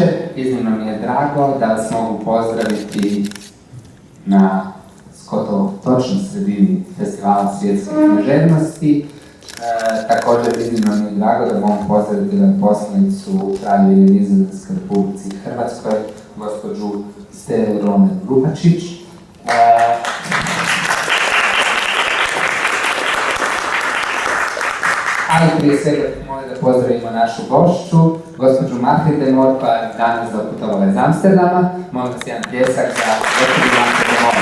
Također, iznimno mi je drago da vas mogu pozdraviti na gotovo točno sredini Festivala svjetske književnosti. Također, iznimno mi je drago da mogu pozdraviti veleposlanicu Kraljevine Nizozemske Republici Hrvatskoj, gospođu Stelu Grubačić. Ali prije svega molim da pozdravimo našu gošću, gospođu Margriet de Moor, koja je danas doputovala iz Amsterdama. Molim vas jedan pljesak za gospođu Margriet de Moor.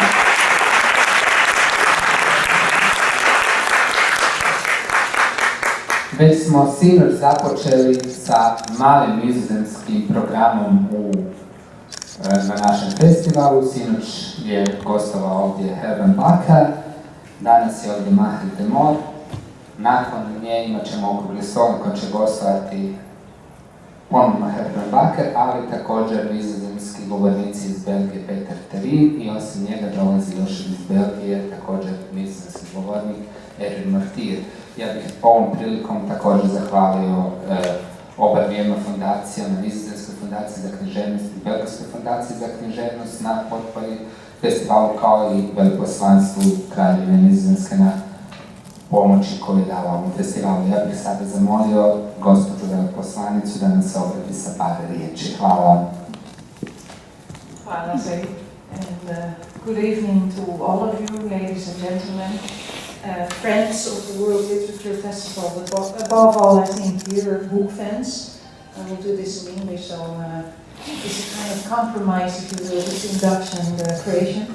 Već smo sinoć započeli sa malim nizozemskim programom na našem festivalu. Sinoć je gostovao ovdje Herman Bakker, danas je ovdje Margriet de Moor. Nakon nje imat ćemo okrugli stol na kojem će gostovati ponovno Herman Bakker, ali također nizozemski govornici iz Belgije Peter Terin i osim njega dolazi još iz Belgije također nizozemski govornik Erwin Martir. Ja bih ovom prilikom također zahvalio oba dvijema fondacijama, Nizozemskoj fondaciji za književnost i Belgijskoj fondaciji za književnost na potpori festivalu, kao i veleposlanstvu Kraljevine Nizozemske na pomoći koju je dala ovom festivalu. Ja bih sada zamolio gospođu veleposlanicu da nam se obrati sa par riječi. Hvala. Hvala, Seid. And good evening to all of you, ladies and gentlemen, friends of the World Literature Festival, but above all, I think, dear book fans. I will do this in English, so it's a kind of compromise, if you will, between Dutch and Croatian.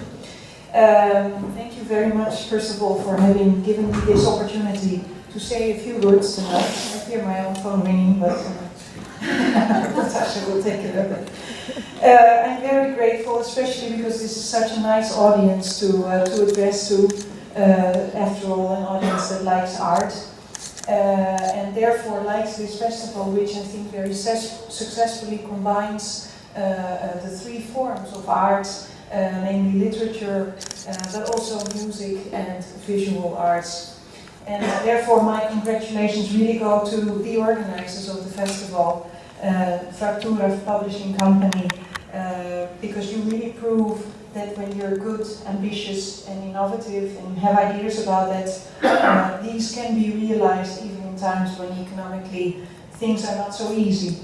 Thank you very much, first of all, for having given me this opportunity to say a few words tonight. I hear my own phone ringing, but Natasha will take care of it. I'm very grateful, especially because this is such a nice audience to address to. After all, an audience that likes art and therefore likes this festival, which I think very successfully combines the three forms of art, namely literature, but also music and visual arts. And therefore my congratulations really go to the organizers of the festival, Fraktura publishing company, because you really prove that when you're good, ambitious and innovative and you have ideas about that, these can be realized even in times when economically things are not so easy.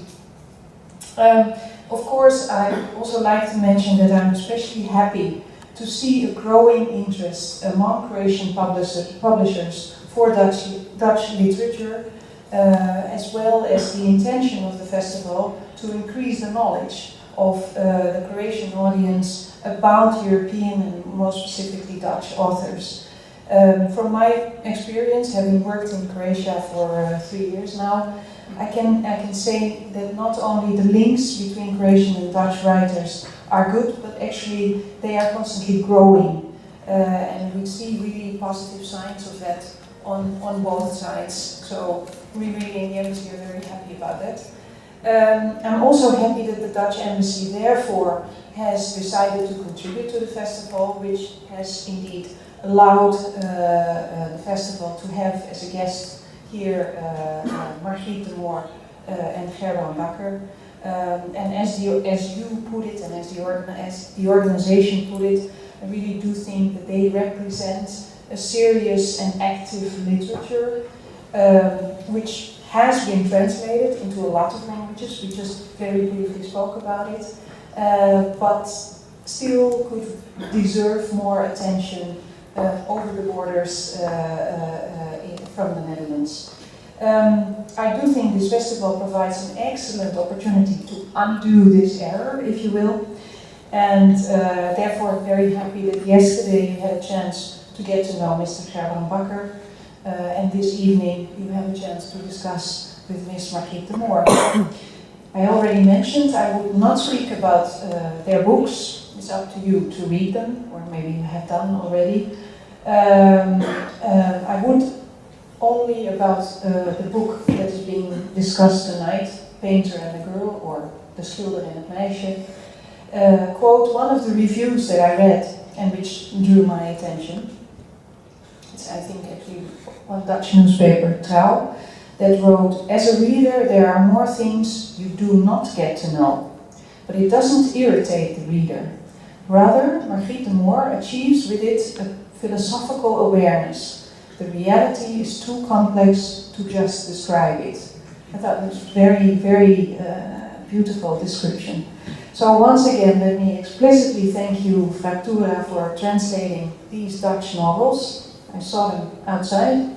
Of course, I also like to mention that I'm especially happy to see a growing interest among Croatian publishers for Dutch literature, as well as the intention of the festival to increase the knowledge of the Croatian audience about European and more specifically Dutch authors. From my experience, having worked in Croatia for 3 years now, I can say that not only the links between Croatian and Dutch writers are good, but actually they are constantly growing. And we see really positive signs of that on both sides. So we really in the embassy are very happy about that. I'm also happy that the Dutch embassy therefore has decided to contribute to the festival, which has indeed allowed the festival to have as a guest here Margriet de Moor and Herman Bakker. And as you put it, and as the organization put it, I really do think that they represent a serious and active literature, which has been translated into a lot of languages. We just very briefly spoke about it, but still could deserve more attention over the borders from the Netherlands. I do think this festival provides an excellent opportunity to undo this error, if you will, and therefore I'm very happy that yesterday you had a chance to get to know Mr. Herman Bakker, and this evening you have a chance to discuss with Ms. Margriet de Moor. I already mentioned I would not speak about their books. It's up to you to read them, or maybe you have done already. I would only about the book that is being discussed tonight, Painter and a Girl, or De Schilder en het Meisje, quote one of the reviews that I read and which drew my attention. It's, I think, actually one Dutch newspaper, Trouw, that wrote, "As a reader, there are more things you do not get to know. but it doesn't irritate the reader. Rather, Margriet de Moor achieves with it a philosophical awareness. The reality is too complex to just describe it. I thought that was very, very beautiful description. So once again, let me explicitly thank you, Fraktura, for translating these Dutch novels. I saw them outside,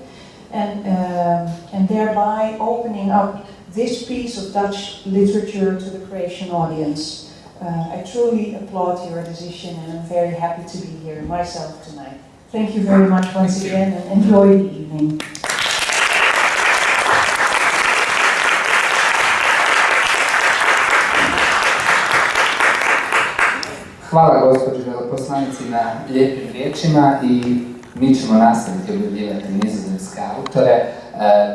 and thereby opening up this piece of Dutch literature to the Croatian audience. I truly applaud your decision, and I'm very happy to be here myself tonight. Thank you very much once again, and enjoy the evening. Hvala gospođi veleposlanici na lijepim riječima i mi ćemo nastaviti objavljivati nizozemske autore.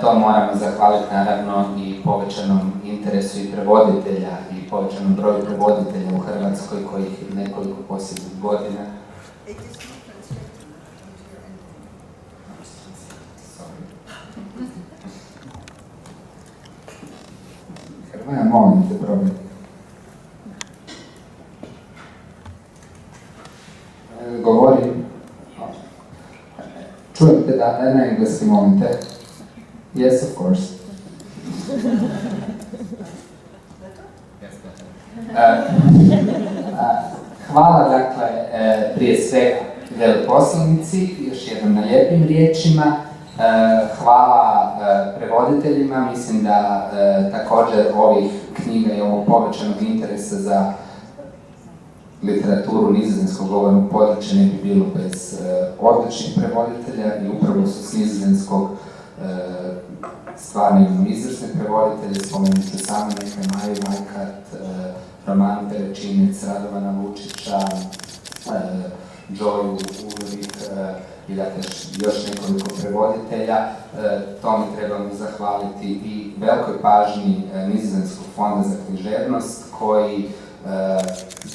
To moramo zahvaliti naravno i povećanom interesu i prevoditelja i povećanom broju prevoditelja u Hrvatskoj kojih je nekoliko posljednjih godina. Hrvaja, molim te, probajte. Govorim. Čujete da na engleski, molim te? Yes, of course. Hvala, dakle, prije svega veleposlanici, još jednom na lijepim riječima. Hvala prevoditeljima, mislim da također ovih knjiga i ovog povećanog interesa za literaturu nizozemskog govornog područja ne bi bilo bez odličnih prevoditelja i upravo su s nizozemskog stvarno imamo izvrsne prevoditelje, spomenut ću samo neke Maju Majkat, Roman Perečinec, Radovana Vučića, Joju Ulrich i dakle još nekoliko prevoditelja. Tome trebamo zahvaliti i velikoj pažnji Nizozemskog fonda za književnost koji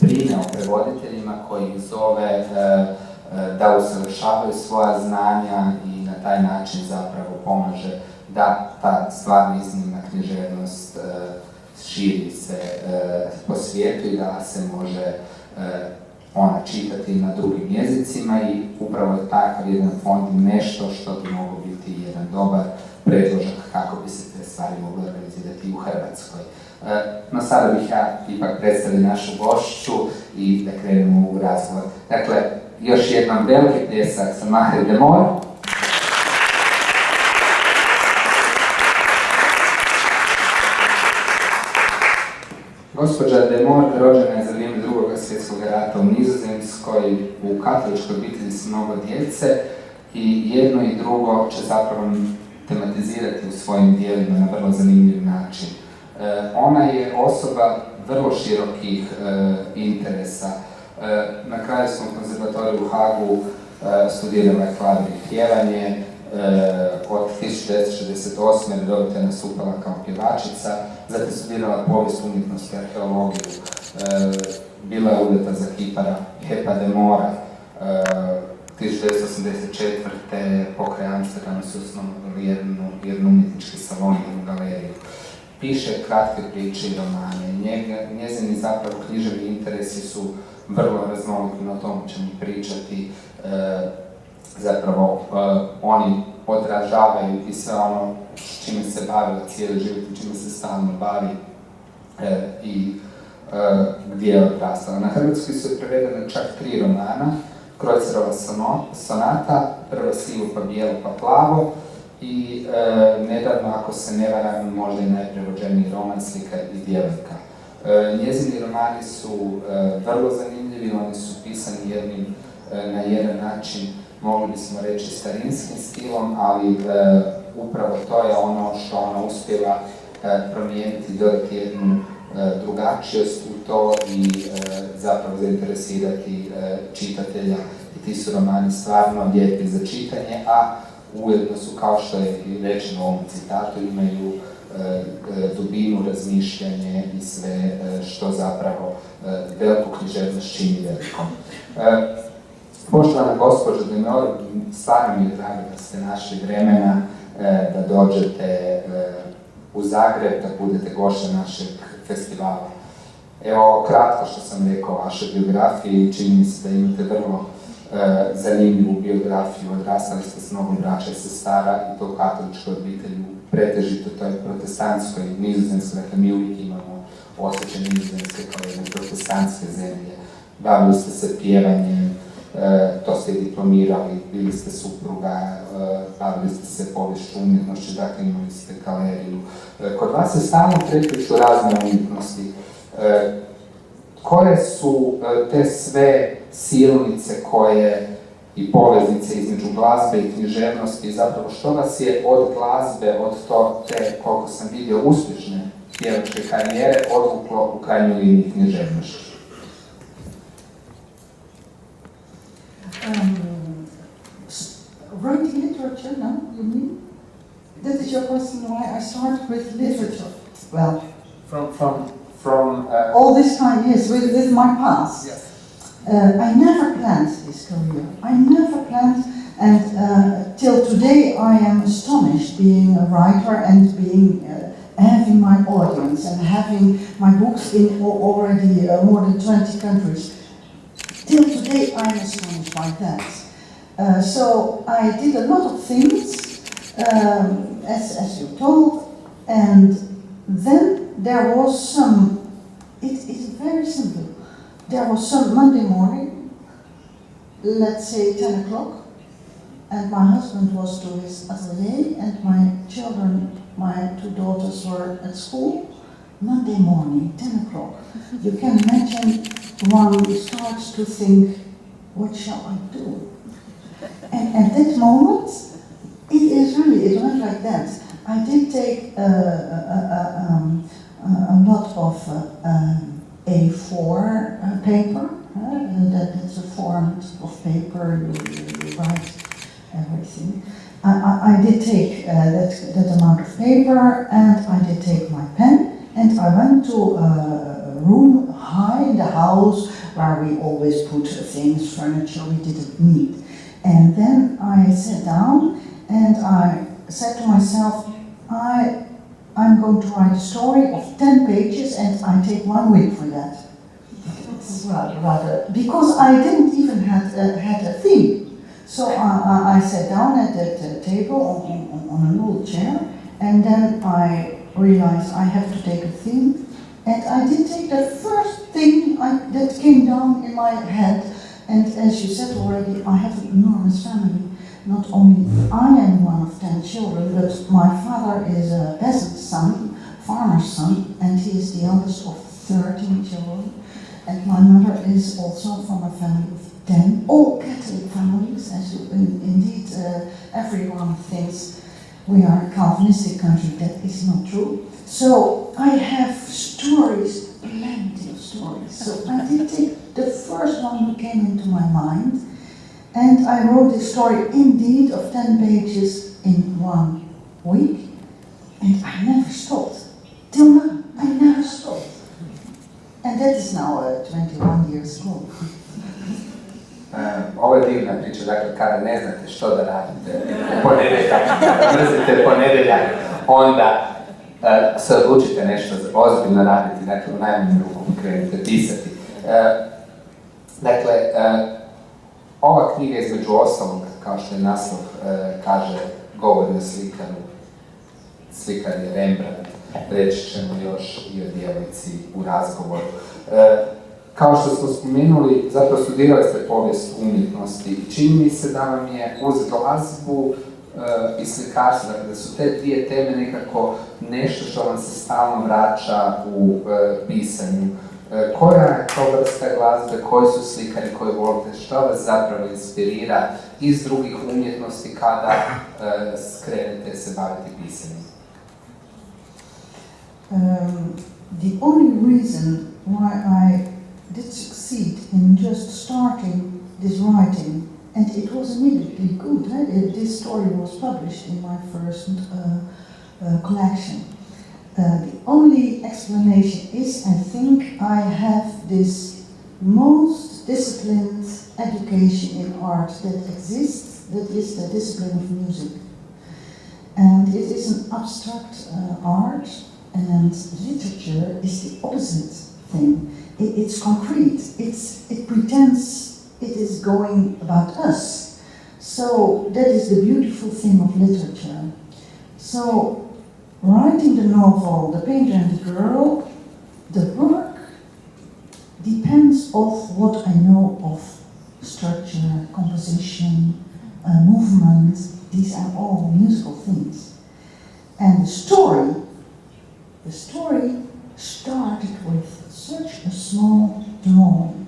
brine o prevoditeljima, koji ih zove da usavršavaju svoja znanja i na taj način zapravo pomaže da ta stvarno iznimna književnost širi se po svijetu i da se može ona čitati na drugim jezicima i upravo je takav jedan fond nešto što bi moglo biti jedan dobar predložak kako bi se te stvari mogle organizirati u Hrvatskoj. No sada bih ja ipak predstavio našu gošću i da krenemo u razgovor. Dakle, još jednom veliki pljesak sa Margriet de Moor. Gospođa de Moor rođena je za vrijeme Drugog svjetskog rata u Nizozemskoj, u katoličkoj obitelji s mnogo djece i jedno i drugo će zapravo tematizirati u svojim dijelima na vrlo zanimljiv način. Ona je osoba vrlo širokih interesa. Na Kraljevskom konzervatoriju u Hagu studirala je klavir i pjevanje, od 1968. redovito je nastupala kao pjevačica, zatim studirala povijest, umjetnost i arheologiju, bila je udata za kipara Seida de Moora, 1984. pokraj Amsterdama su osnovali jednu umjetnički salon, jednu galeriju. Piše kratke priče i romane. Njezini zapravo književni interesi su vrlo raznoliki, no o tom ćemo pričati. Zapravo oni odražavaju i sve ono čime se bavila cijeli život i čime se stalno bavi i gdje je odrastala. Na hrvatski su prevedene čak 3 romana, Krojcerova sonata, prvo sivo pa bijelo pa plavo i nedavno, ako se ne varam, možda i najprevođeniji roman Slikar i djevojka. Njezini romani su vrlo zanimljivi, oni su pisani na jedan način, mogli bismo reći starinskim stilom, ali upravo to je ono što ona uspjeva promijeniti, dodati jednu drugačijost u to i zapravo zainteresirati čitatelja. I ti su romani stvarno lijepi za čitanje, a ujedno su, kao što je i rečeno u ovom citatu, imaju dubinu, razmišljanje i sve što zapravo veliku književnost čini velikom. Poštovana gospođo de Moor, stvarno mi je drago da ste našli vremena da dođete u Zagreb, da budete gošća našeg festivala. Evo ovo kratko što sam rekao o vašoj biografiji, čini mi se da imate vrlo zanimljivu biografiju, odrastali ste s mnogo braća i sestara i to u katoličkoj obitelji, pretežito to je protestantskoj, nizozemskoj, dakle mi uvijek imamo osjećaj Nizozemske kao jedne protestantske zemlje. Bavili ste se pjevanjem, to ste diplomirali, bili ste supruga, bavili ste se poviješću umjetnošću, dakle imali ste galeriju. Kod vas se stalno prepliču razne umjetnosti. Koje su te sve silnice koje i poveznice između glazbe i književnosti, zapravo što vas je od glazbe, od te, koliko sam vidio, uspješne pjevačke karijere odvuklo u krajnjoj liniji književnošću? Writing literature, no, you mean? That is your question why I started with literature. Well, from all this time, yes, with my past. Yes. I never planned this career. I never planned, and till today I am astonished being a writer and being having my audience and having my books in already more than 20 countries. Till today I am astonished by that. So I did a lot of things, as you told, and then there was some, it's very simple. There was some Monday morning, let's say 10 o'clock, and my husband was to his atelier and my children, my 2 daughters were at school. Monday morning, 10 o'clock. You can imagine one starts to think, what shall I do? And at that moment, it went like that. I did take a lot of A4 paper. That's a form of paper, you write everything. I did take that amount of paper, and I did take my pen, and I went to a room high in the house where we always put things, furniture we didn't need. And then I sat down and I said to myself, I'm going to write a story of 10 pages and I take 1 week for that. Rather, because I didn't even had a theme. So I sat down at that table on an old chair, and then I realized I have to take a theme. And I did take the first thing that came down in my head. And as you said already, I have an enormous family. Not only I am one of 10 children, but my father is a peasant's son, farmer's son, and he is the eldest of 13 children. And my mother is also from a family of 10, all Catholic families, as you, indeed everyone thinks we are a Calvinistic country. That is not true. So I have stories, plenty of stories. So I did take the first one who came into my mind, and I wrote this story indeed of 10 pages in 1 week, and I never stopped. Till now, I never stopped. And that is now 21 years ago. Ovo je divna priča, dakle kada ne znate što da radite ponedjeljak, mrzite ponedjeljak, onda se odlučite nešto ozbiljno raditi, dakle u najmanju ruku krenete pisati. Dakle, ova knjiga između ostalog, kao što je naslov kaže, govori o slikaru. Slikar je Rembrandt, reći ćemo još i o djevojci u razgovoru. Kao što smo spomenuli, zapravo studirali ste povijest umjetnosti i čini mi se da vam je uz glazbu i slikarstvo, dakle da su te dvije teme nekako nešto što vam se stalno vraća u pisanju. Koja je to vrsta glazbe, koji su slikari koji volite, što vas zapravo inspirira iz drugih umjetnosti kada skrenete se baviti pisanjem? The only reason why I did succeed in just starting this writing, and it was immediately good. This story was published in my first collection. The only explanation is, I think, I have this most disciplined education in art that exists, that is the discipline of music. And it is an abstract art, and literature is the opposite. thing. It's concrete. It pretends it is going about us. So that is the beautiful thing of literature. So writing the novel, The Painter and the Girl, the work depends of what I know of structure, composition, movement. These are all musical things. And the story started with such a small drawing.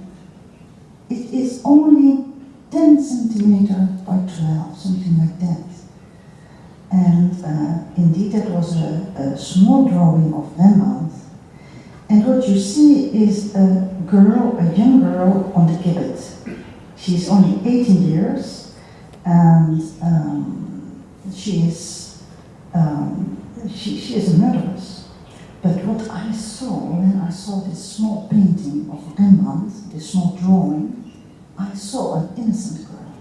It is only 10 centimeters by 12, something like that. And indeed that was a small drawing of Rembrandt. And what you see is a young girl on the gibbet. She's only 18 years, and she is a murderess. But what I saw when I saw this small painting of Rembrandt, this small drawing, I saw an innocent girl.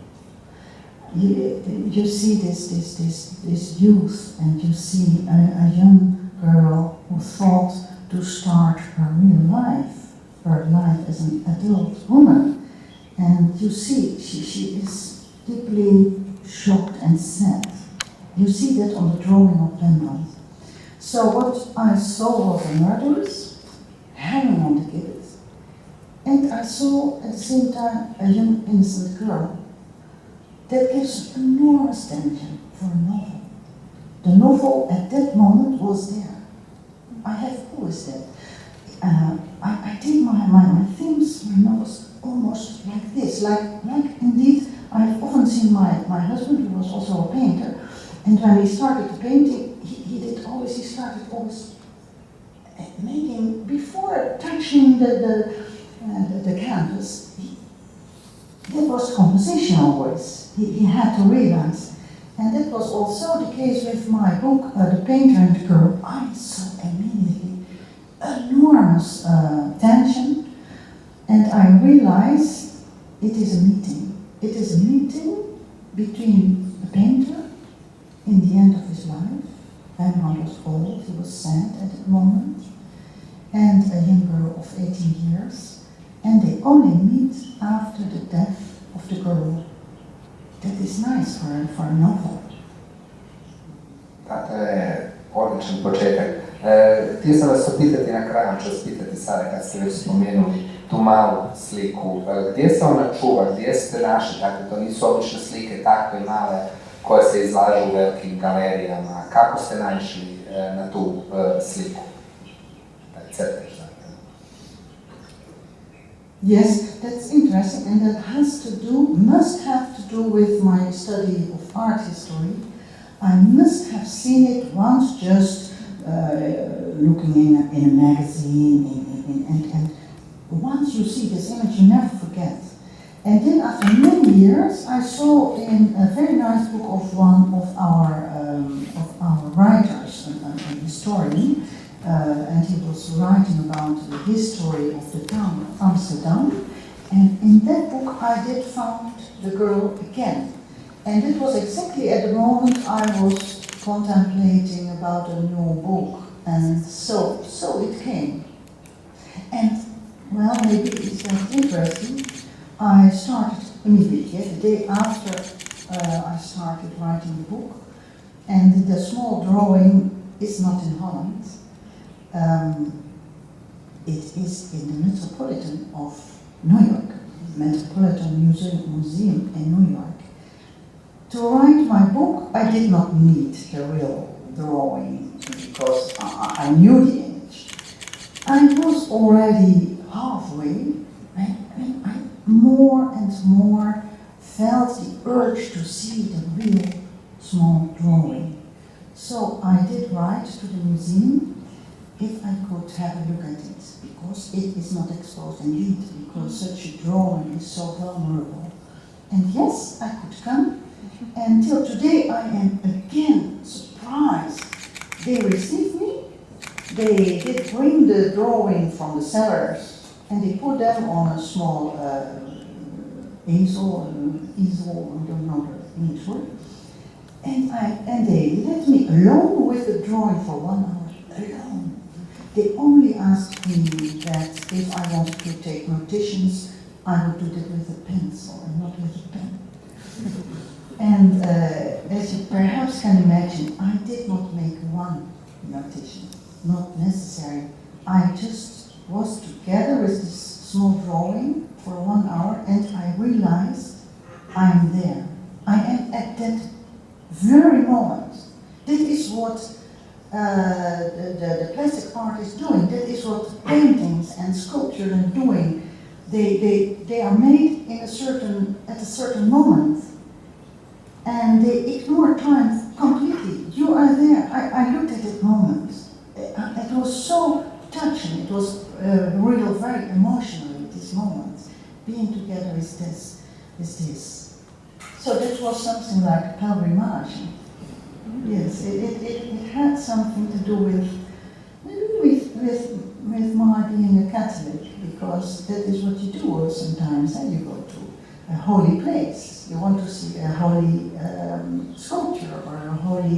You see this youth, and you see a young girl who thought to start her real life, her life as an adult woman. And you see, she is deeply shocked and sad. You see that on the drawing of Rembrandt. So what I saw was a murderess hanging on the gibbet. And I saw at the same time a young innocent girl. That gives enormous tension for a novel. The novel at that moment was there. I have always that. I take my themes, my novels almost like this, like indeed I've often seen my husband, who was also a painter, and when he started painting, he started always making, before touching the canvas, that was composition always. He had to realize. And that was also the case with my book, The Painter and the Girl. I saw immediately enormous tension, and I realized it is a meeting. It is a meeting between a painter in the end of his life. Rembrandt was old, he was sad at that moment, and a young girl of 18 years, and they only meet after the death of the girl. That is nice for a novel. To je odličan početak. Htio sam vas pitati na kraju, ću vas pitati sada kad ste već spomenuli tu malu sliku. Gdje se ona čuva, gdje ste našli? Dakle, to nisu obične slike takve male koje se izlažu u velikim galerijama. Kako ste naišli na tu sliku? Taj crtež. Yes, that's interesting, and that must have to do with my study of art history. I must have seen it once, just looking in a magazine, and once you see this image, you never forget. And then after many years, I saw in a very nice book of one of our writers, a historian, and he was writing about the history of the town of Amsterdam. And in that book I did find the girl again. And it was exactly at the moment I was contemplating about a new book. And so it came. And, well, maybe it's not interesting. I started immediately, the day after I started writing the book. And the small drawing is not in Holland. It is in the Metropolitan of New York, Metropolitan Museum in New York. To write my book, I did not need the real drawing because I knew the image. I was already halfway when I more and more felt the urge to see the real small drawing. So I did write to the museum if I could have a look at it, because it is not exposed indeed, because such a drawing is so vulnerable. And yes, I could come, and till today I am again surprised. They received me, they did bring the drawing from the cellars, and they put them on a small easel, I don't know the English word, and they let me alone with the drawing for 1 hour, alone. They only asked me that if I wanted to take notations, I would do that with a pencil and not with a pen. And as you perhaps can imagine, I did not make one notation, not necessary. I just was together with this small drawing for 1 hour, and I realized I am there. I am at that very moment. That is what the plastic art is doing. That is what paintings and sculpture are doing. They are made at a certain moment, and they ignore time completely. You are there. I looked at that moment. It was so touching. It was real, very emotional at this moment. Being together is this. So that was something like pilgrimage. Yes, it had something to do with my being a Catholic, because that is what you do sometimes. You go to a holy place. You want to see a holy sculpture or a holy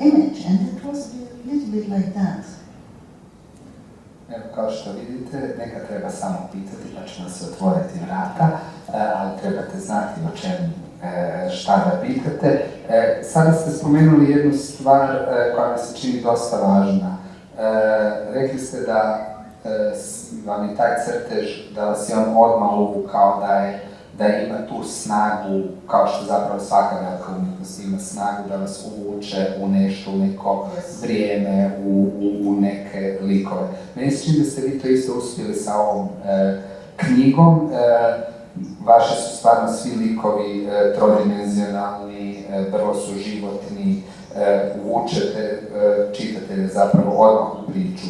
image, and it was a little bit like that. Evo, kao što vidite, neka treba samo pitati pa će nam se otvoriti vrata, ali trebate znati o čemu, šta da pitate. Sada ste spomenuli jednu stvar koja mi se čini dosta važna. Rekli ste da vam je taj crtež, da vas je on odmah uvukao, da ima tu snagu, kao što zapravo svaka velika umjetnost ima snagu da vas uvuče u nešto, u neko vrijeme, u neke likove. Meni se čini da ste vi to isto uspjeli sa ovom knjigom. Vaši su stvarno svi likovi trodimenzionalni, vrlo su životni, uvučete čitatelje zapravo odmah u priču.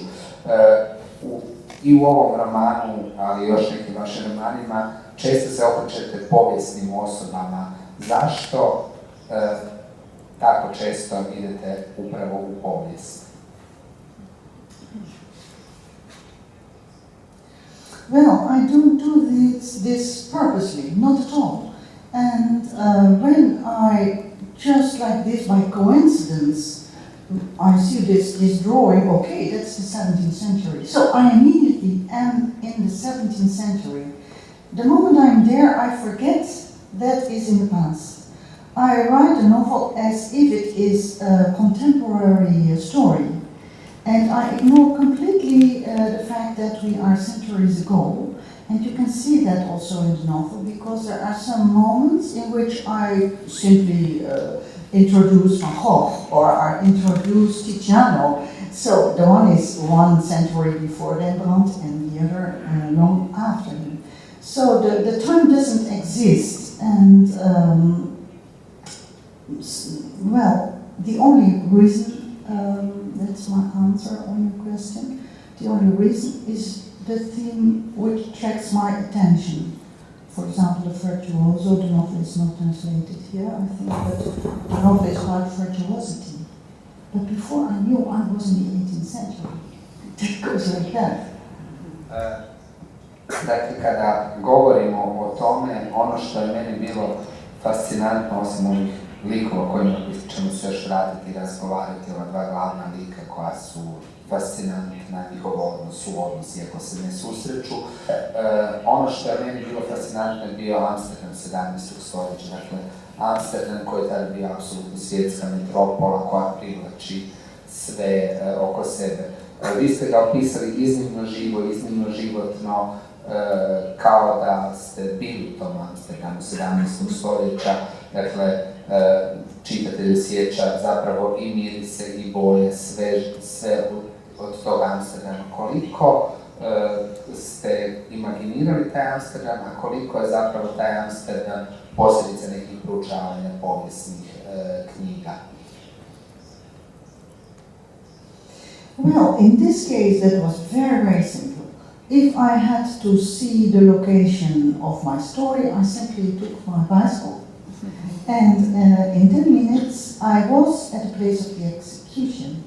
I u ovom romanu, ali i još nekim vašim romanima, često se okrećete povijesnim osobama. Zašto tako često idete upravo u povijest? Well, I don't do this purposely, not at all. And when I, just like this by coincidence, I see this drawing, okay, that's the 17th century. So I immediately am in the 17th century. The moment I'm there, I forget that is in the past. I write a novel as if it is a contemporary story. And I ignore completely the fact that we are centuries ago. And you can see that also in the novel, because there are some moments in which I simply introduce Van Gogh, or I introduce Tiziano. So the one is 1 century before Rembrandt and the other long after him. So the time doesn't exist, and well, the only reason, that's my answer on your question, the only reason is the theme which attracts my attention. For example, the virtuoso, the novel is not translated here, I think, but the novel is about virtuosity. But before I knew I was in the 18th century. It goes like that. Dakle, kada govorimo o tome, ono što je meni bilo fascinantno, osim ovih likova kojima ćemo se još vratiti i razgovarati, ova 2 glavna lika koja su fascinantna, njihov odnos, iako se ne susreću. Ono što je meni bilo fascinantno je bio Amsterdam 17. stoljeća. Dakle, Amsterdam koji je tada bio apsolutno svjetska metropola koja privlači sve oko sebe. Vi ste ga opisali iznimno živo, iznimno životno, kao da ste bili u tom Amsterdamu 17. stoljeća. Dakle, čitatelj osjeća zapravo i mirise i boje, sve od tog Amsterdama. Koliko ste imaginirali taj Amsterdam, a koliko je zapravo taj Amsterdam posljedica nekih proučavanja povijesnih knjiga? Well, in this case that was very, very simple. If I had to see the location of my story, I simply took my bicycle. And in 10 minutes I was at the place of the execution.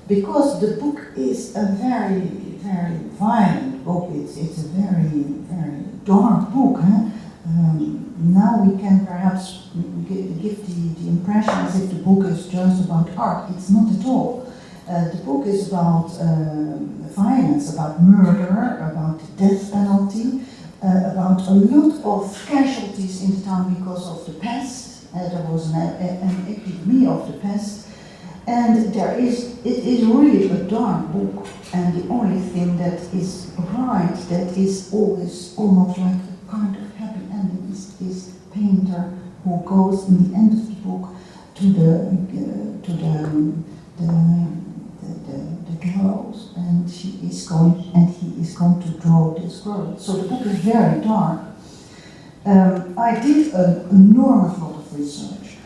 Because the book is a very, very violent book. It's a very, very dark book. Now we can perhaps give the impression as if the book is just about art. It's not at all. The book is about violence, about murder, about the death penalty, about a lot of casualties in the town because of the pest. There was an epidemic of the pest. And it is really a dark book, and the only thing that is bright, that is always almost like a kind of happy ending, is this painter who goes in the end of the book to the gallows, and he is going to draw this girl. So the book is very dark. I did an enormous lot of research.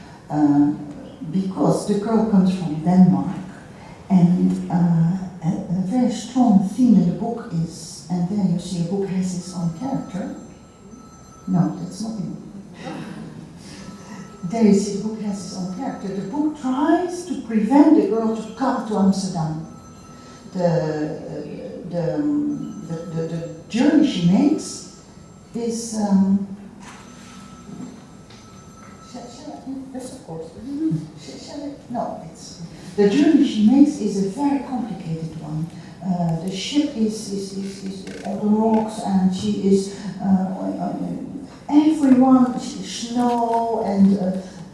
Because the girl comes from Denmark, and a very strong theme in the book is, and there you see a book has its own character. No, that's not in it. There you see the book has its own character. The book tries to prevent the girl to come to Amsterdam. The journey she makes is. Yes, of course. No, the journey she makes is a very complicated one. The ship is on the rocks, and she is everyone. Snow and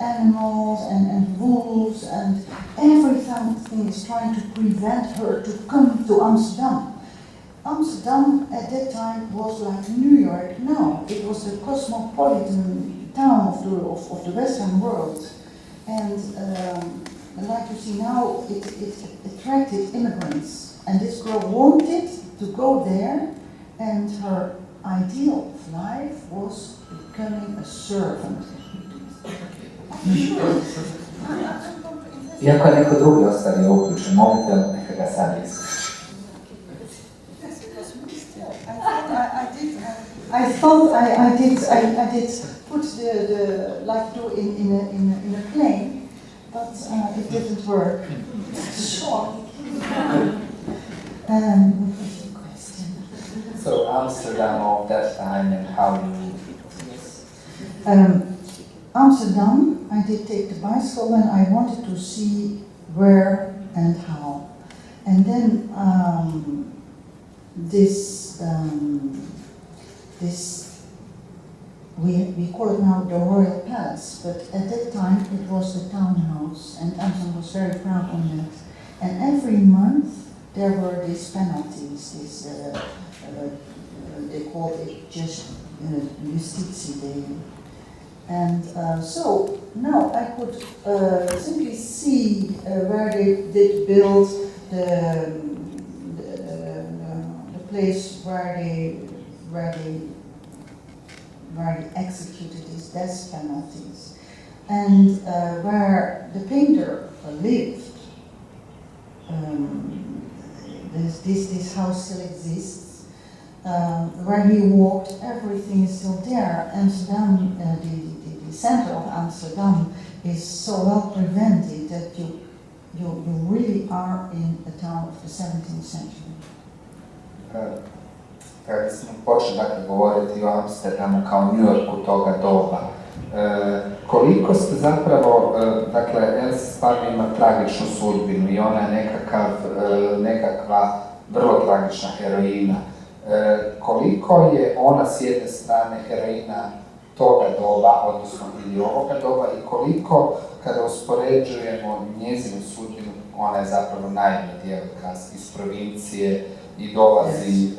animals and wolves and everything is trying to prevent her to come to Amsterdam. Amsterdam at that time was like New York now. It was the cosmopolitan town of the Western world, and like you see now, it attracted immigrants, and this girl wanted to go there, and her ideal of life was becoming a servant. Iako je neko drugi ostali uključen, mobitel, neka ga sad iskuši. I thought I did put the like do in a plane, but it didn't work. Sure. Question. So Amsterdam of that time and how you... Amsterdam, I did take the bicycle and I wanted to see where and how. And then we call it now the Royal Palace, but at that time it was the townhouse, and Amsterdam was very proud on that. And every month there were these penalties, they called it just Justitie Day. And so now I could simply see where they did build the place where they executed these death penalties, and where the painter lived. This house still exists. Where he walked, everything is still there. Amsterdam, the center of Amsterdam, is so well prevented that you really are in a town of the 17th century. Kada smo počeli govoriti o Amsterdamu kao New Yorku toga doba, koliko ste zapravo, dakle, Elsa stvarno ima tragičnu sudbinu i ona je nekakva vrlo tragična heroina. Koliko je ona s jedne strane heroina toga doba, odnosno ili ovoga doba, i koliko kada uspoređujemo njezinu sudbinu, ona je zapravo naivna djevojka iz provincije i dolazi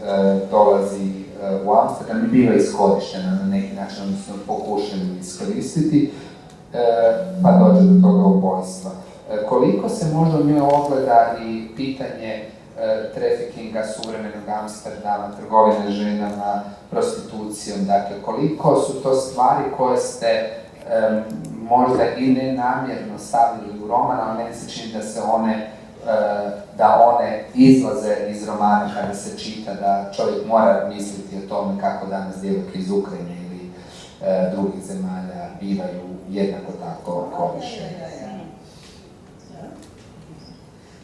u Amsterdam i biva iskorištena na neki način, odnosno pokušaju iskoristiti, pa dođe do toga ubojstva. Koliko se možda u njoj ogleda i pitanje trafikinga suvremenog Amsterdama, trgovine ženama, prostitucijom, dakle koliko su to stvari koje ste možda i nenamjerno stavili u roman, ali meni se čini da one izlaze iz romana kada se čita, da čovjek mora misliti o tome kako danas djevojke iz Ukrajine ili drugih zemalja bivaju jednako tako korištene.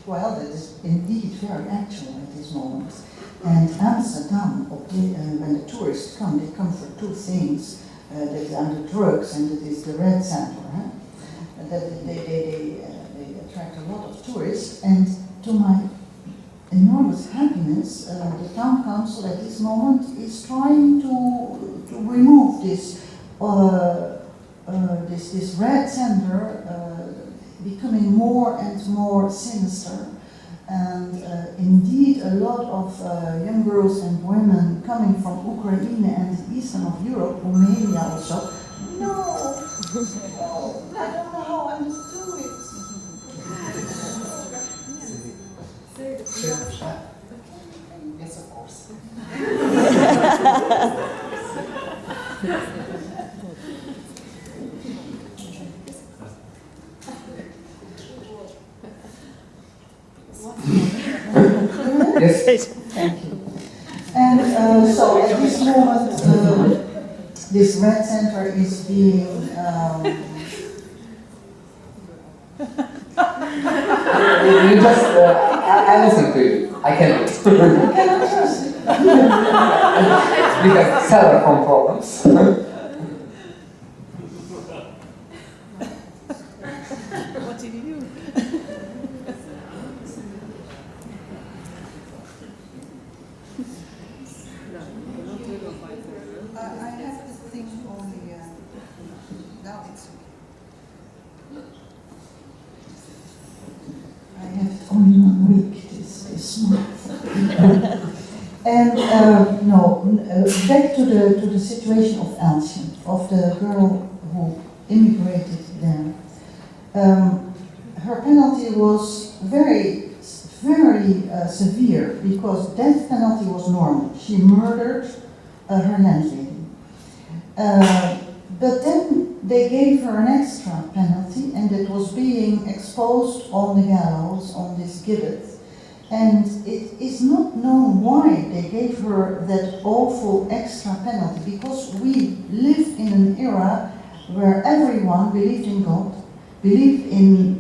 Well, that is indeed very actual at this moment. And Amsterdam, when the tourists come, they come for two things. That are the drugs, and it is the red center. That they attract a lot of tourists, and to my enormous happiness, the town council at this moment is trying to remove this this red center, becoming more and more sinister. And indeed, a lot of young girls and women coming from Ukraine and the eastern of Europe, Romania also, no, I don't know how I must do it. Yes, of course. Yes. Thank you. And so at this moment, this red center is being You just, I listen to you. I cannot. can I trust it? We have several problems. What did you do? I have to think only now it's I have only 1 week this month. And back to the situation of Elsje, of the girl who immigrated there. Her penalty was very severe because death penalty was normal. She murdered her landlady. But then they gave her an extra penalty, and it was being exposed on the gallows, on this gibbet. And it is not known why they gave her that awful extra penalty, because we lived in an era where everyone believed in God, believed in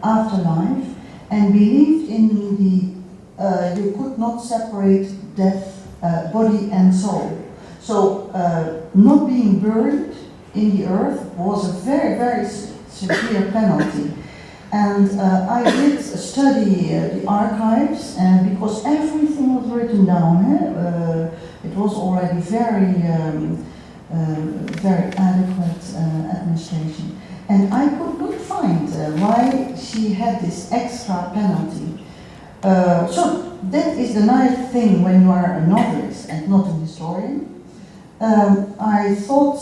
afterlife, and believed in the you could not separate death, body and soul. So not being buried in the earth was a very severe penalty. And I did study the archives, because everything was written down. It was already very adequate administration. And I could not find why she had this extra penalty. So that is the nice thing when you are a novelist and not a historian. I thought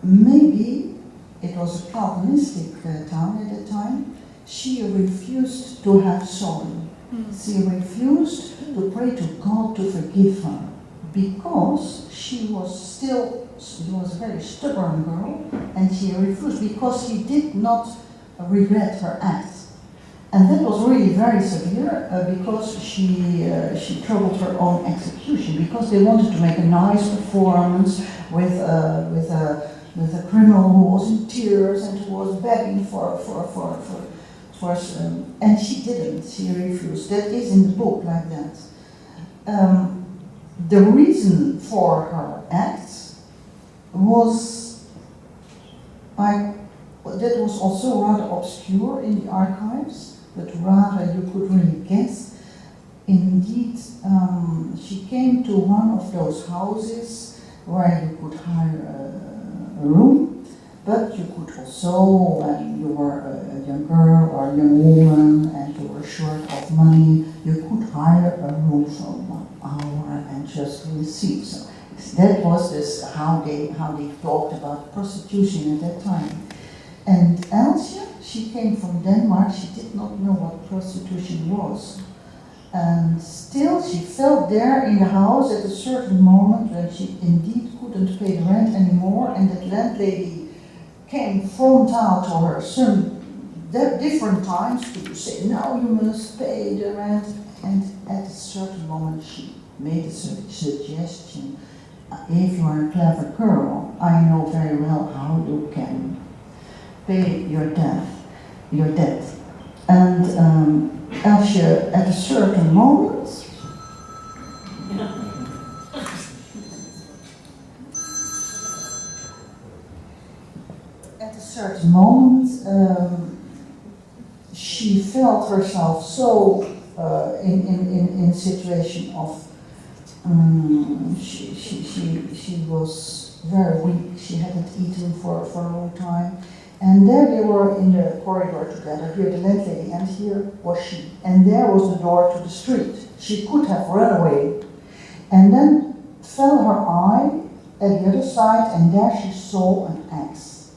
maybe it was a Calvinistic town at the time. She refused to have sorrow. She refused to pray to God to forgive her because she was a very stubborn girl, and she refused because she did not regret her act. And that was really very severe because she troubled her own execution, because they wanted to make a nice performance with a criminal who was in tears and who was begging for and she didn't. She refused. That is in the book like that. The reason for her act was that was also rather obscure in the archives, but rather you could really guess. Indeed, she came to one of those houses where you could hire a room, but you could also, when you were a young girl or a young woman and you were short of money, you could hire a room for 1 hour and just receive. So that was how they talked about prostitution at that time. And Elsje, she came from Denmark. She did not know what prostitution was. And still she felt there in the house at a certain moment when she indeed couldn't pay the rent anymore, and that landlady came frontal to her some different times to say, now you must pay the rent. And at a certain moment she made a suggestion. If you are a clever girl, I know very well how you can pay your debt. And Elsje, at a certain moment, she felt herself so in a situation of she was very weak. She hadn't eaten for a long time, and there they were in the corridor together. Here the landlady, and here was she, and there was the door to the street. She could have run away, and then fell her eye at the other side, and there she saw an axe.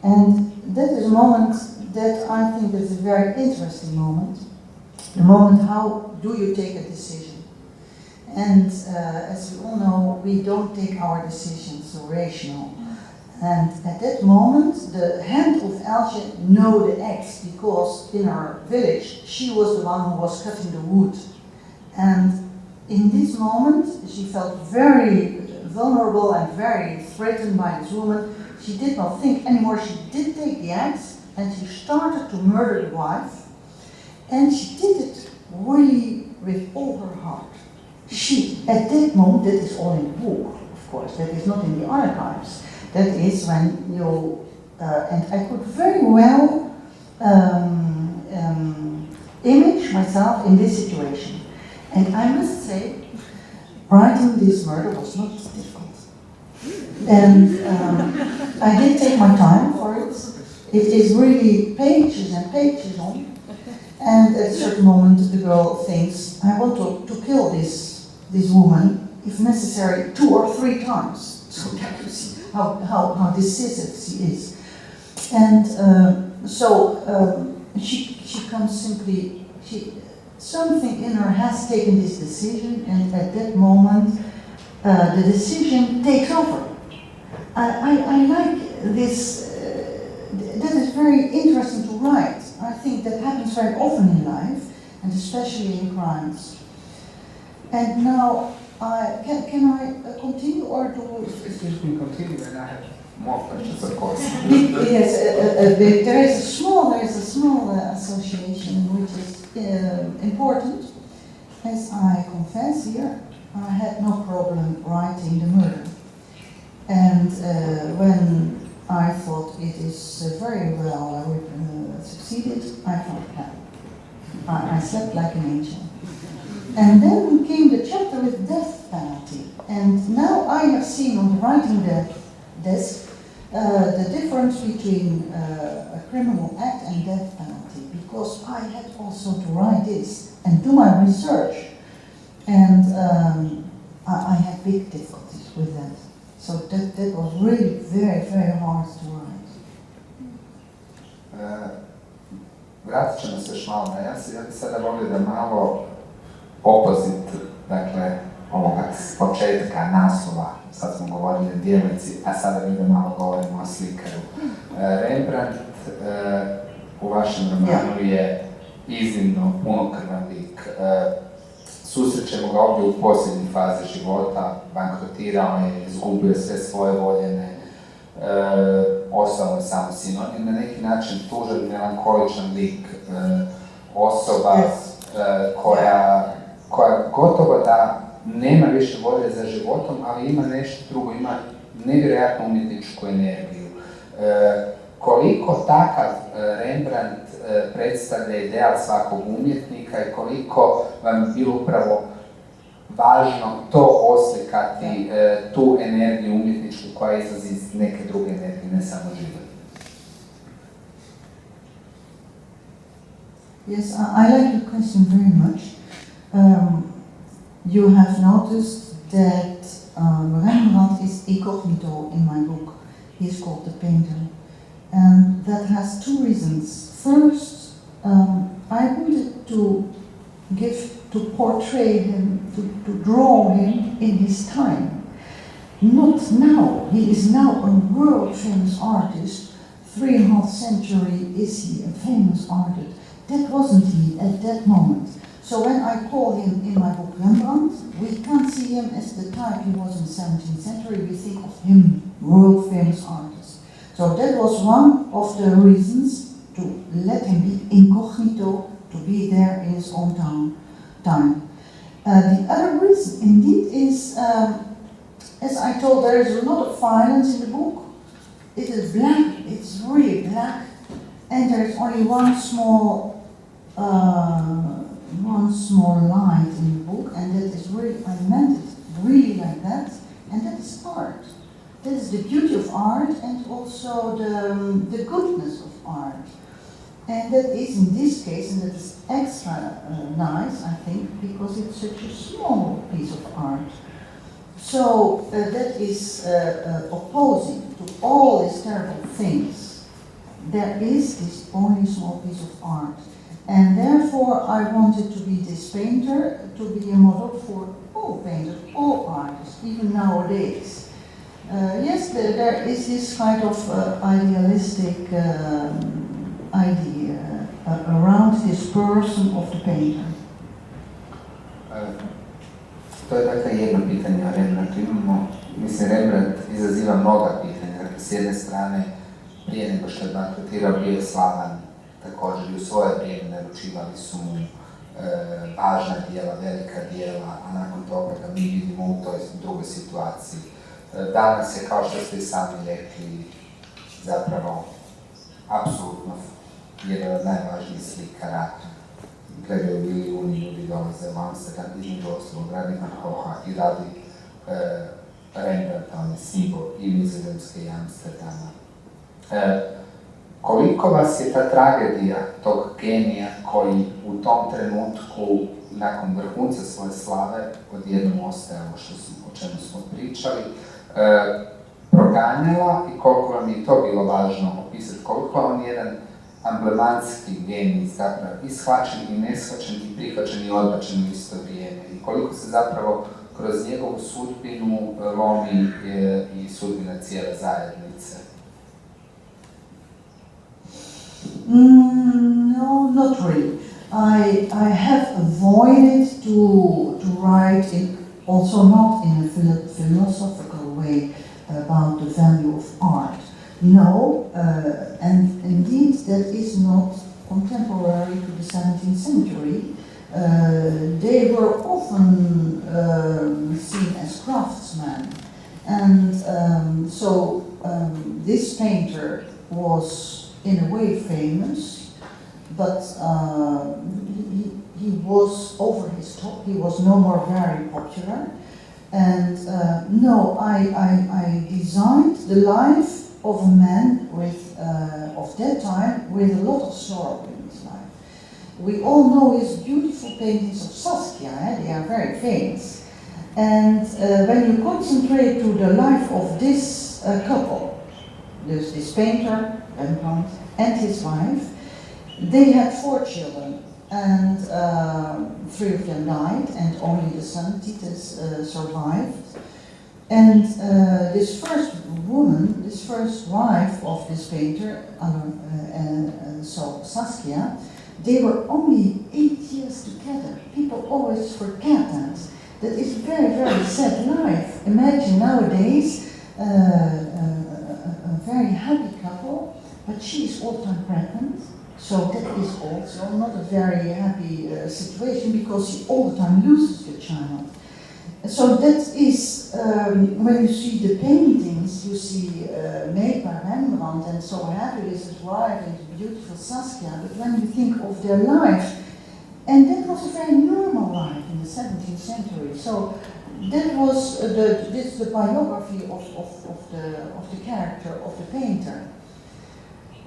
And that is a moment that I think is a very interesting moment. The moment, how do you take a decision? And as you all know, we don't take our decisions so rational. And at that moment, the hand of Elsje knew the axe, because in her village, she was the one who was cutting the wood. And in this moment, she felt very vulnerable and very threatened by this woman. She did not think anymore. She did take the axe, and she started to murder the wife. And she did it really with all her heart. She, at that moment, that is all in the book, of course, that is not in the archives. That is when you, and I could very well image myself in this situation. And I must say, writing this murder was not difficult. And I did take my time for it. It is really pages and pages on. And at a certain moment, the girl thinks, I want to kill this woman, if necessary, 2 or 3 times. So that you see how decisive she is. And she comes simply, something in her has taken this decision, and at that moment, the decision takes over. I like this, that is very interesting to write. I think that happens very often in life, and especially in crimes. And now, can I continue, or do? Excuse me, continue, and I have more questions, of course. Yes, there is a small association which is important. As I confess here, I had no problem writing the murder, and when I thought it is very well succeeded, I felt happy. I slept like an angel. And then came the chapter with death penalty. And now I have seen on the writing desk the difference between a criminal act and death penalty, because I had also to write this and do my research. And I had big difficulties with that. So that was really very, very hard to write. Vratit ćemo se još malo na ja bih sada volio da malo opozit, dakle, ovoga s početka naslova, sad smo govorili o djevojci, a sada mi da malo govorimo o slikaru. Rembrandt u vašem romanu je iznimno punokrvan lik. Susrećemo ga ovdje u posljednjoj fazi života, bankrotirao je, izgubio sve svoje voljene, ostao je samo sin. On je na neki način tužan, melankoličan lik, osoba koja gotovo da nema više volje za životom, ali ima nešto drugo, ima nevjerojatnu umjetničku energiju. Koliko takav Rembrandt predstavlja ideal svakog umjetnika i koliko vam je bilo upravo važno to oslikati, tu energiju umjetničku koja izlazi iz neke druge energije, ne samo život. Yes, I like the question very much. You have noticed that Rembrandt is incognito in my book. He is called the painter. And that has 2 reasons. First, I wanted to portray him, to draw him in his time. Not now. He is now a world famous artist. 3.5 century is he a famous artist. That wasn't he at that moment. So when I call him in my book Rembrandt, we can't see him as the type he was in the 17th century. We think of him, world famous artist. So that was one of the reasons to let him be incognito, to be there in his own time. The other reason, indeed, is, as I told, there is a lot of violence in the book. It is black, it's really black, and there is only one small one small light in the book, and that is really, I meant it really like that, and that is art. That is the beauty of art and also the goodness of art. And that is in this case, and that is extra nice, I think, because it's such a small piece of art. So that is opposing to all these terrible things. There is this only small piece of art. And therefore I wanted to be this painter, to be a model for all painters, all artists, even nowadays. Yes, there is this kind of idealistic idea around this person of the painter. To je dakle jedno pitanje o Rembrandtu. Rembrandt izaziva mnoga pitanja. Dakle, s jedne strane, prije nego što je bankrotirao, bio je slavan također i u svoje vrijeme naručivali su mu važna djela, velika djela, a nakon toga ga mi vidimo u toj drugoj situaciji. Danas je, kao što ste i sami rekli, zapravo apsolutno jedan od najvažnijih slikara. Gledaju milijuni ljudi dolaze u Amsterdam, između ostalog radi Van Gogha i radi Rembrandta, on je simbol i Nizozemske i Amsterdama. Koliko vas je ta tragedija tog genija koji u tom trenutku, nakon vrhunca svoje slave, odjednom ostaje ovo o čemu smo pričali, proganjala i koliko vam je to bilo važno opisati, koliko on je jedan amblemanski genij, zapravo i shvaćen i neshvaćen i prihvaćen i odbačen u isto vrijeme i koliko se zapravo kroz njegovu sudbinu lomi i sudbina cijele zajednice. No, not really. I have avoided to write it, also not in a philosophical way about the value of art. No, and indeed that is not contemporary to the 17th century. They were often seen as craftsmen, and so this painter was in a way famous, but he was over his top. He was no more very popular, and no, I designed the life of a man with, of that time, with a lot of sorrow in his life. We all know his beautiful paintings of Saskia, they are very famous. And when you concentrate to the life of this couple, there's this painter, Rembrandt, and his wife, they had 4 children, and 3 of them died, and only the son, Titus, survived. And this first woman, this first wife of this painter, so Saskia, they were only 8 years together. People always forget that. That is a very, very sad life. Imagine nowadays a very happy couple, but she is all the time pregnant. So that is also not a very happy situation because she all the time loses the child. So that is, when you see the paintings you see made by Rembrandt and so happy with his wife and the beautiful Saskia, but when you think of their life, and that was a very normal life in the 17th century. So that was this the biography of the character of the painter.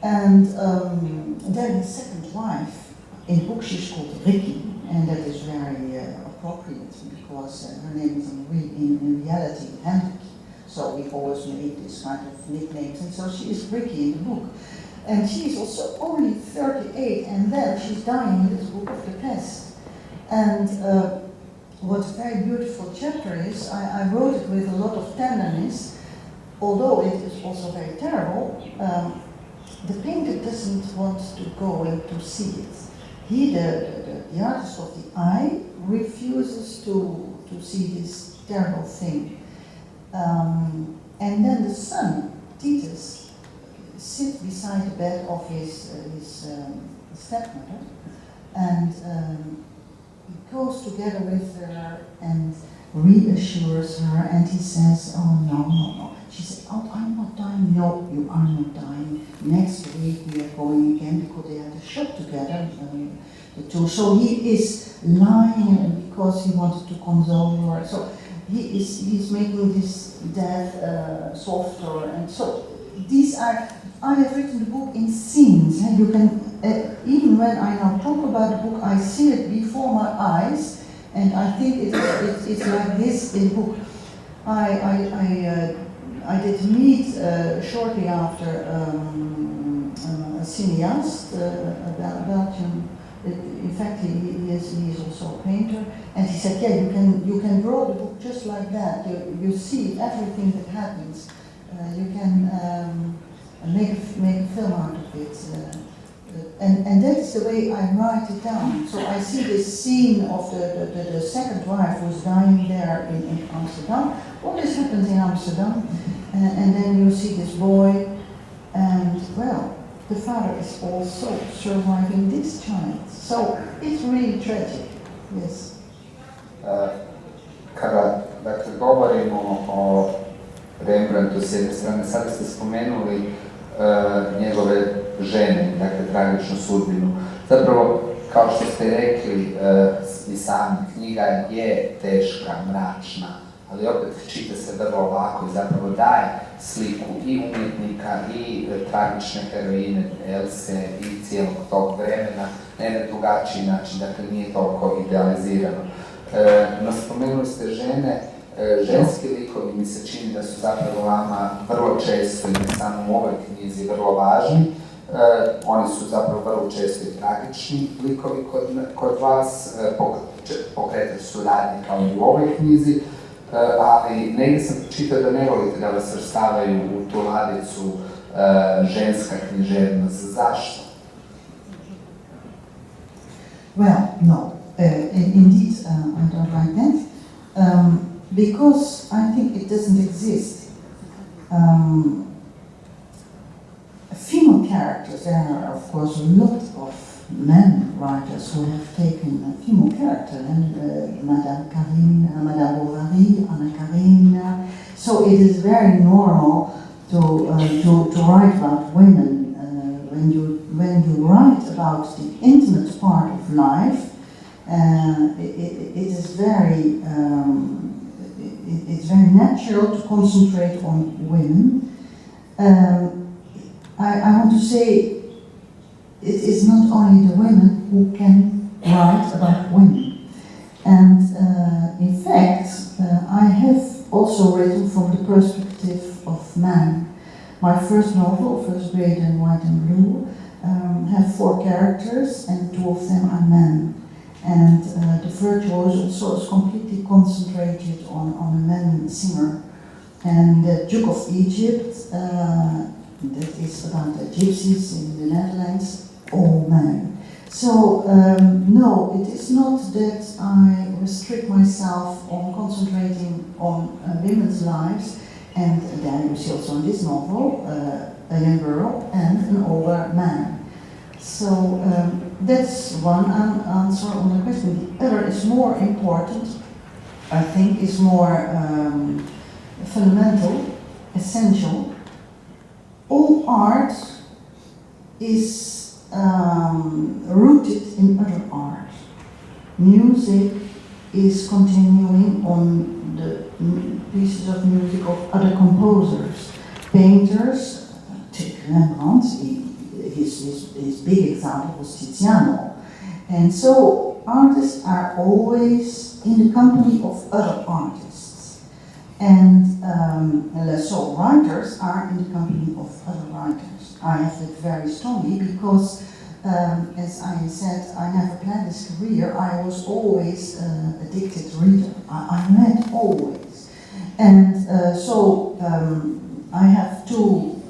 And then his second wife, in the book she's called Ricky, and that is very appropriate because her name is in reality Henrik. So we always made this kind of nicknames, and so she is Ricky in the book. And she is also only 38, and then she's dying in this book of the pest. And what a very beautiful chapter is, I wrote it with a lot of tenderness, although it is also very terrible. The painter doesn't want to go and to see it. He, the artist of the eye, refuses to see this terrible thing. And then the son, Titus, sits beside the bed of his stepmother, and he goes together with her and reassures her, and he says, "Oh no. She said, "Oh, I'm not dying." "No, you are not dying. Next week we are going again," because they had a shop together, too. So he is lying because he wanted to console her. So he's making this death softer, and so these are. I have written the book in scenes, and you can even when I now talk about the book, I see it before my eyes, and I think it's like this in the book. I did meet shortly after a cineast, a Belgian. In fact, he is also a painter, and he said, "Yeah, you can draw the book just like that. You see everything that happens. You can make a film out of it." And that's the way I write it down. So I see this scene of the second wife who's dying there in Amsterdam. All this happens in Amsterdam. And then you see this boy, and well, the father is also surviving this child. So it's really tragic, yes. Kada govorimo o Rembrandtu s jedne strane, sada ste spomenuli njegove žene, dakle tragičnu sudbinu. Zapravo, kao što ste rekli i sami, knjiga je teška, mračna, ali opet čita se vrlo lako i zapravo daje sliku i umjetnika i tragične heroine Else i cijelog tog vremena na jedan drugačiji način, dakle nije toliko idealizirano. No spomenuli ste žene, ženski likovi mi se čini da su zapravo vama vrlo često i ne samo u ovoj knjizi vrlo važni. Oni su zapravo vrlo često i tragični likovi kod vas, pokretali su radnje kao i u ovoj knjizi, ali negdje sam čitao da ne volite da vas svrstavaju u tu ladicu ženska književnost. Zašto? Well, no, indeed I don't like that, because I think it doesn't exist. Female characters, there are of course a lot of men writers who have taken a female character, and Madame Karine, Madame Bovary, Anna Karenina. So it is very normal to write about women. When you write about the intimate part of life, it is very it's very natural to concentrate on women. I want to say it is not only the women who can write about women. And in fact, I have also written from the perspective of man. My first novel, First Grade and White and Blue, have 4 characters and 2 of them are men. And the virtuoso also is completely concentrated on a man singer. And the Duke of Egypt, that is about the gypsies in the Netherlands, all men. So, no, it is not that I restrict myself on concentrating on women's lives, and then you see also in this novel a young girl and an older man. So that's one answer on the question. The other is more important, I think, is more fundamental, essential. All art is rooted in other art. Music is continuing on the pieces of music of other composers. Painters, take Rembrandt, his big example was Tiziano. And so artists are always in the company of other artists. And so writers are in the company of other writers. I have it very strongly because, as I said, I never planned this career. I was always an addicted reader. I read always. And so I have 2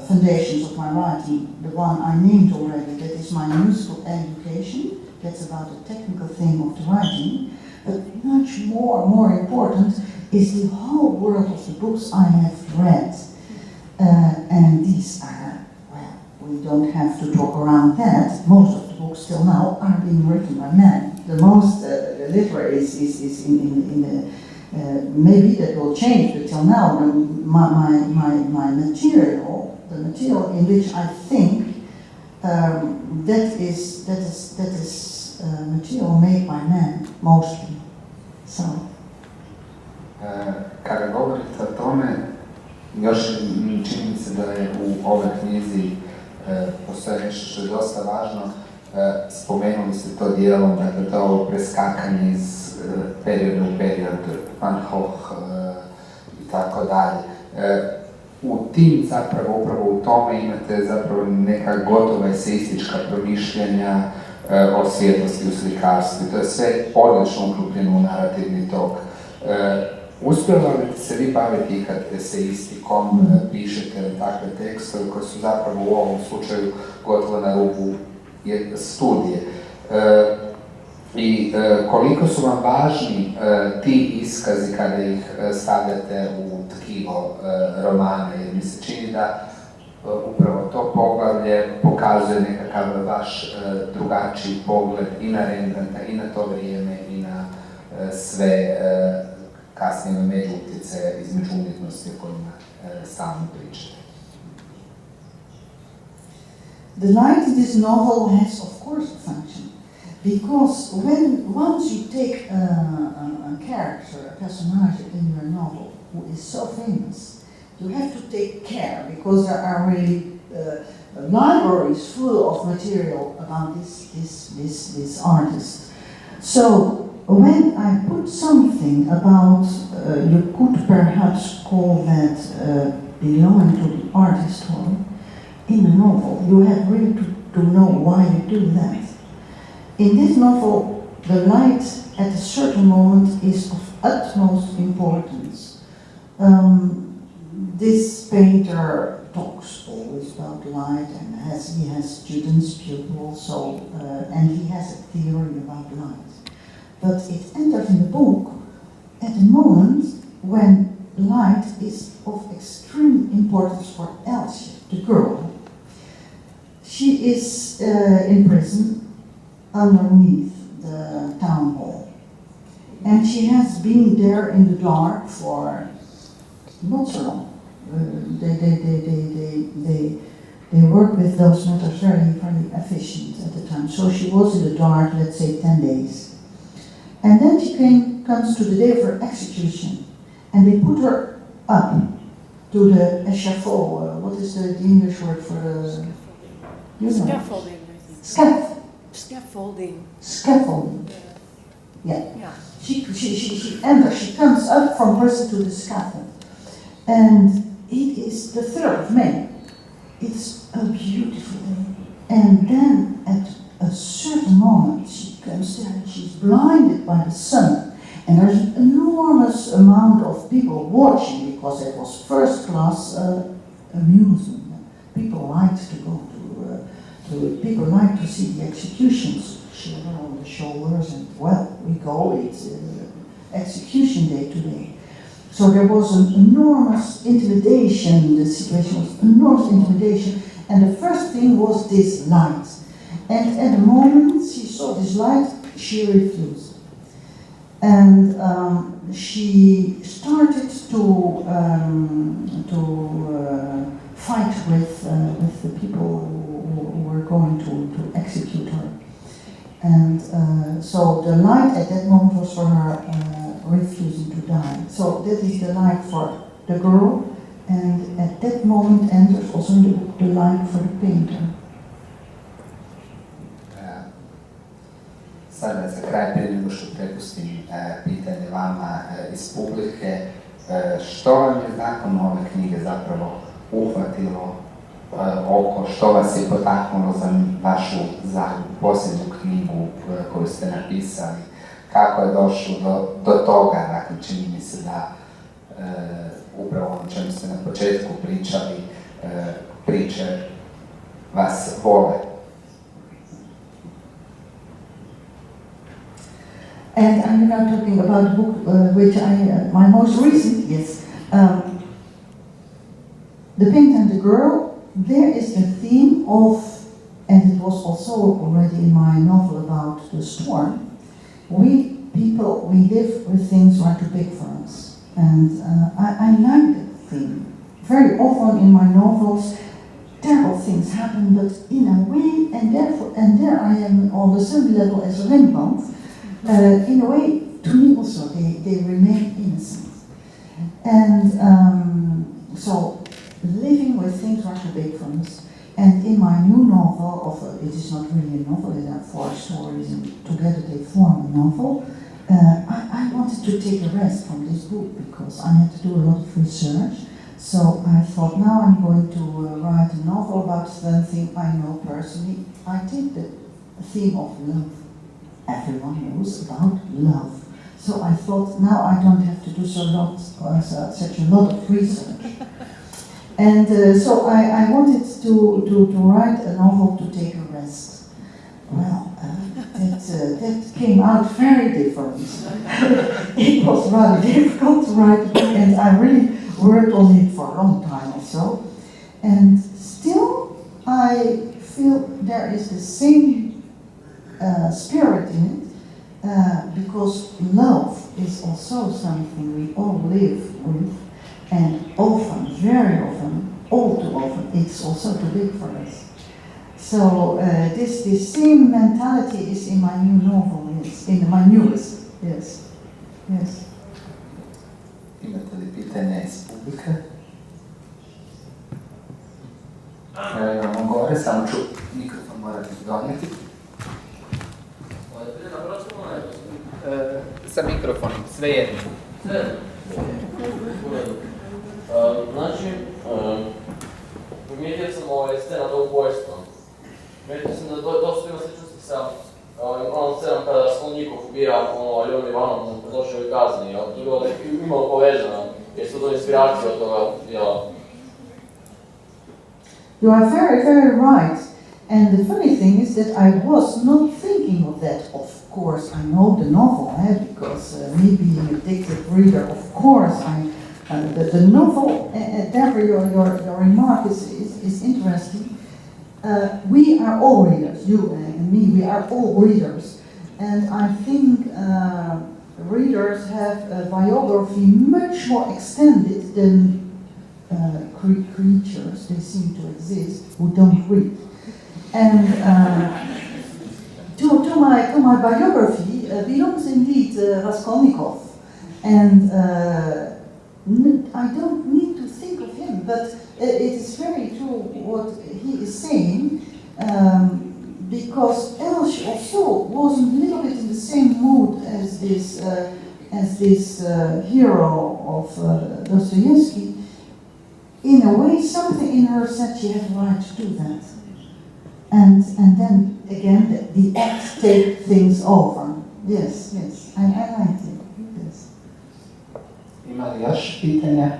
foundations of my writing. The one I named already, that is my musical education. That's about the technical thing of the writing. But much more important is the whole world of the books I have read. And these are, well, we don't have to talk around that. Most of the books till now are being written by men. The most literary is in the, maybe that will change, but till now my material, the material in which I think, that is material made by men mostly. So. Kada govorite o tome, još čini mi se da je u ovoj knjizi postoje nešto što je dosta važno. Spomenuli ste to dijelom, dakle to ovo preskakanje iz perioda u period, Van Gogh i tako dalje. U tim zapravo, upravo u tome imate zapravo neka gotova eseistička promišljanja o svjetlosti u slikarstvu. To je sve odlično uklopljeno u narativni tok. Uspjela li se vi baviti ikad eseistikom, pišete li takve tekstove koji su zapravo u ovom slučaju gotovo na rubu studije? I koliko su vam važni ti iskazi kada ih stavljate u tkivo romana, jer mi se čini da upravo to poglavlje pokazuje nekakav vaš drugačiji pogled i na Rembrandta, i na to vrijeme, i na sve kasnije među utjecaje između umjetnosti o kojima stalno pričate. The light in this novel has, of course, a function, because once you take a character, a personage in your novel who is so famous, you have to take care, because there are really libraries full of material about this artist. So when I put something about, you could perhaps call that belonging to the artist world, in a novel, you have really to know why you do that. In this novel, the light at a certain moment is of utmost importance. This painter talks always about light and he has students, pupils, and he has a theory about light. But it enters in the book at a moment when light is of extreme importance for Elsie, the girl. She is in prison underneath the town hall. And she has been there in the dark for not so long. They work with those matters very, very efficient at the time. So she was in the dark, let's say 10 days. And then she comes to the day of her execution. And they put her up to the échafaud. What is the English word for the... Scaffolding, I think. Scaffolding. Scaffolding. Yeah. She enters, she comes up from prison to the scaffold. And it is the 3rd of May. It's a beautiful day. And then at a certain moment she comes there and she's blinded by the sun. And there's an enormous amount of people watching because it was first class amusement. People liked to go people like to see the executions, children on the shoulders, and well, we go, it's execution day today. So there was an enormous intimidation, the situation was enormous intimidation, and the first thing was this light. And at the moment she saw this light, she refused. And she started to fight with the people who were going to execute her. And so the light at that moment was for her refusing to die. So that is the light for the girl, and at that moment enters also the light for the painter. Sada za kraj, prije nego što prepustim pitanje vama iz publike, što vam je nakon ove knjige zapravo uhvatilo oko, što vas je potaknulo za vašu posljednju knjigu koju ste napisali, kako je došlo do toga, dakle čini mi se da upravo ono čemu ste na početku pričali, priče vas vole. And I'm now talking about a book which my most recent is The Painter and the Girl. There is the theme of, and it was also already in my novel about the storm, we live with things that are too big for us. And I like that theme. Very often in my novels, terrible things happen, but in a way, and there I am on the same level as Rembrandt. In a way, to me also, they remain innocent. And so, living with things like the big ones, and in my new novel, it is not really a novel, there are 4 stories, and together they form a novel. I wanted to take a rest from this book because I had to do a lot of research. So I thought, now I'm going to write a novel about something I know personally. I take the theme of love. Everyone knows about love. So I thought, now I don't have to do such a lot of research. And so I wanted to write a novel to take a rest. Well, that came out very different. It was rather difficult to write, and I really worked on it for a long time or so. And still, I feel there is the same spirit in it, because love is also something we all live with, and often, very often, all too often, it's also too big for us. So this same mentality is in my new novel, yes, in my newest, yes, yes. Imate li pitanja iz publike? Evo imamo gore, samo ću mikrofon morati donijeti. Sa mikrofonom, sve jedno. Znači, primijetio sam scena do ubojstva. Primijetio sam da dosta ima sličnosti sa onom scenom kada Raskolnikov ubija Ljubomir Ivanov na predloženoj kazni, ali to je bilo imalo povezano, jer su to inspiracije od toga djela. You are very, very right. And the funny thing is that I was not thinking of that. Of course, I know the novel, because me being an addicted reader, of course, the novel, therefore your remark is interesting. We are all readers, you and me, we are all readers. And I think readers have a biography much more extended than creatures, they seem to exist, who don't read. And to my biography belongs indeed Raskolnikov. And I don't need to think of him, but it is very true what he is saying, because Elsh also was a little bit in the same mood as this hero of Dostoevsky. In a way, something in her said she had the right to do that. And then again, the act take things over. Yes, I like it. Yes. Ima li još pitanja?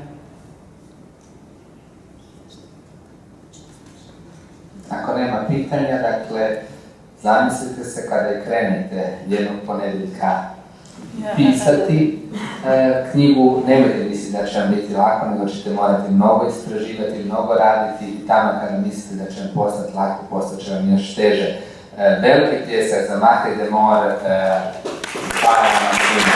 Ako nema pitanja, dakle, zamislite se kada krenete jednog ponedjeljka pisati knjigu, nemojte misliti da će vam biti lako, nego ćete morati mnogo istraživati, mnogo raditi i tamo kada mislite da će vam postati lako, postat će vam još teže. Veliki pljesak za Margriet de Moor, hvala vam svima.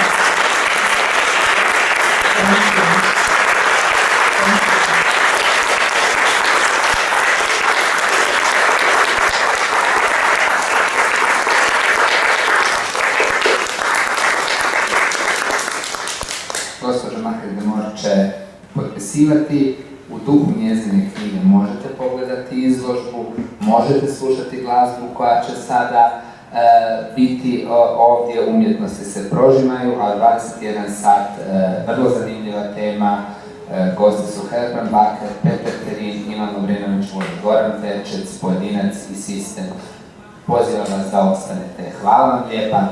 Gospođa Margriet de Moor će potpisivati. U duhu njezine knjige možete pogledati izložbu, možete slušati glazbu koja će sada biti ovdje, umjetnosti se prožimaju, a 21 sat, vrlo zanimljiva tema, gosti su Herman Baker, Peter Terin, Ivan Lovrinović, Goran Terčec, Pojedinac i Sistem. Pozivam vas da ostanete. Hvala vam lijepa.